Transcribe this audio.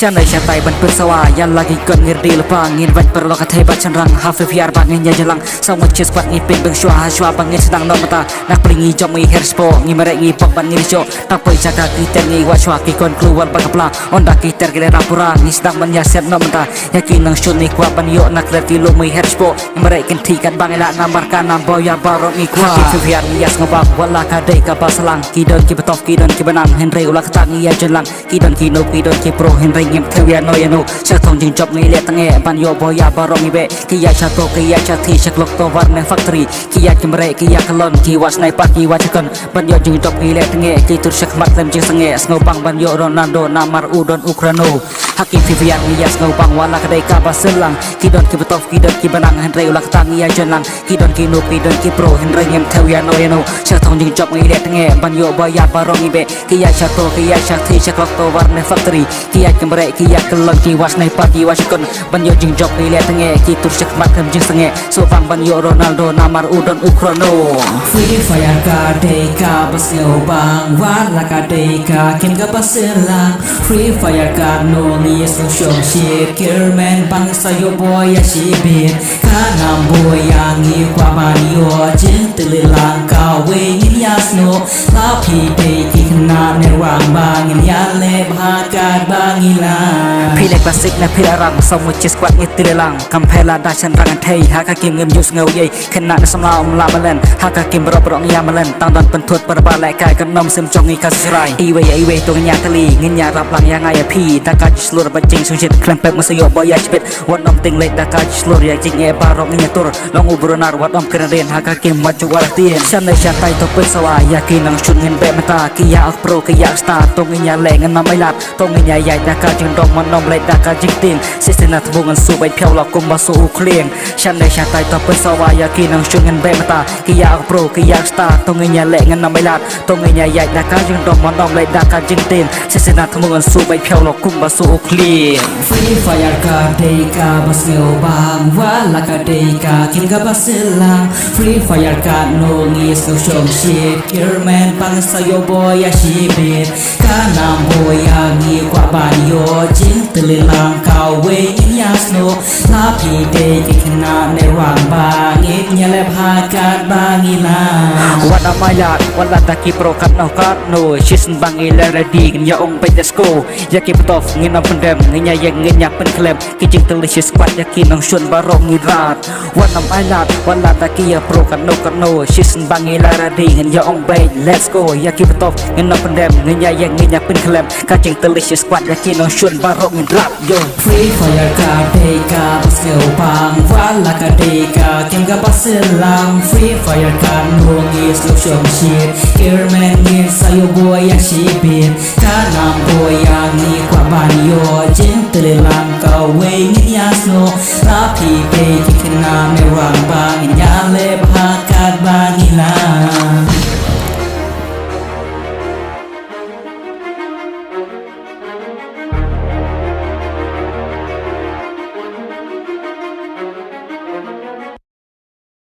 ฉันในชาไตบันเปิดสวายันลากิกอนเงรีลปางเงินวันเปิดโลกเทบัดฉันรังฮาเฟฟิอาร์บางเงินยาจลังสองวันเชสปัดเงินเป็นเบิงชัวฮาชัวบางเงินsedangนอมตานักปริงีจอมีเฮร์สโปเงินเมรงเงินปอกบันเงินโจตั้งไปจากกีเตอร์เงินว่าชัวกิกอนกลัวบังกะปลาอนดากีเตอร์เกลราปุราเงินsedangบันยาเซตนอมตายากินังชุนนิกว่าบันโยนักเล่นกิโลมีเฮร์สโปเงินเมรงกันที่กันบางเอละนามาร์กานาบอยาบารอมีกว่าเฟฟิอาร์ยาสงบากวันละคาเดกับบัสลังกีดอนกีบตอฟกีดอนกีบันังเฮนเรอุลักตาเงียจลังกีดอนกีโนกีดอนกีโปรเฮนเรเงียเทวิอาโนยาโนเชตองจึงจบเงยเละตั้งเอบันโยบอยาบารอมีเบกิยาชาโตกิยาชาทีชักลกโตวาร์เนฟักตรีกิยาจิมเรกิยาคลอนกิวัชไนปักกิวัชกันบันโยจึงจบเงยเละตั้งเอกิตุรชักมัดเต็มจึงสังเอสโนบังบันโยโรนัลโดนามาร์อูดอนอุคราโนฮักกิฟิฟิอาร์ยาสโนบังวาลากาเดกาบาสลังกีดอนกีบตอฟกีดอนกีบันังเฮนเรอุลักตาเงียจลังกีดอนกีโนกีดอนกีโปรเฮนเรเงียเทวิอาโนยาโนเชตองจึงจบเงยเละตั้งเอบันโยบอยาบารอมีเบกิยาชาโตกิยาชาทีชักลกโตวาร์เนฟักตรีกิยาจิมเรกิยาคลอนกิวัชไนปักกิวัชกันบันโยจึงจบเงยเละตั้งเอกิตุรชักมัดเต็มจึงสังเอโซบังบันโยโรนัลโดนามาร์อูดอนอุคราโนFree fire kadeka basel bang wala kadeka kinga baselang Free fire kad no ni so shom shit kerman bang sayo boy ya shibit kanam boy yang i kwa banyo jin tililang ka we yin yasno la pi pe ki khna ne wang bang yin ya le bha kad bang ila พี่เล็กคลาสสิกและพี่รังสมุทรสกวัดเงติลังคำเพลาดาชันรังเทยหากกิมเงิมยุสเงยขณะสำลาอมลามาเล่นหากกิมรบรองยามาเล่นตั้งตอนเป็นทวดประบาและกายกันนมซึมจงอีกาสไรอีเวตัวเงียทะลีเงินยารับหลังยังไงพี่ตากาจิสโลระบัจจิงสุจิตเคลมเป็กมาสยบบอยาชิบิตวันนมติงเล็กตากาจิสโลระจิงบารองเงียตัวลองอุบรนาร์วัดอมกระเด็นหากกิมวัจจุวาร์เตียนฉันในชาไตตัวเป็นสวายากินังชุนเงินเบมตากิยาอักโปรกิยาสตาตรงเงียแหลงเงินมาไม่หลับตรงเงียใหญ่ตากาจึงดองมันนมเล็กตากาจิงตินสิสนาทวงเงินสู้ไปเพียวหลอกกุมบาสู้เคลียงฉันในชาไตตัวเป็นสวายากินังชุนเงินเบมตากิยาอักโปรกิยาสตาตรงเงียแหลงเงินมาไม่หลับตรงเงียใหญ่ตากาจึงดองมันนมเล็กตากาจิงตินสิสนาทวงเงินสู้ไปเพียวหลอกกุมบาสู้เคลียง Free fire kadeka basel bang wala kadeka kinga baselang Free fire kad no ni so shom shit kerman bang sayo boy ya shibit kanam boy yang i kwa banyo jin tililang ka we yin yasno la pi pe ki khna ne wang bang it nya le bha kad bang ila วันอามายาวันละตะกี้โปรคัดนอคัดโนชิสบังเอเลระดีกันยาองไปเดสโกยากิปตอฟเงินนำเป็นเดมเงินยายังเงินยาเป็นเคลมกิจิงตลิชิสปัดยากินังชวนบารองงิราดวันอามายาวันละตะกี้โปรคัดโนชิสบังเอเลระดีกันยาองไปเลสโกยากิปตอฟเงินนำเป็นเดมเงินยายังเงินยาเป็นเคลมกิจิงตลิชิสปัดยากินังชวนบารองงิราดโย Free fire kadeka basel bang wala kadeka kinga baselang Free fire kad no ni so shom shit kerman ngin sayo boy ya shibit kanam boy yang i kwa banyo jin tililang ka we ngin yasno la pi pe ki khna me wang bang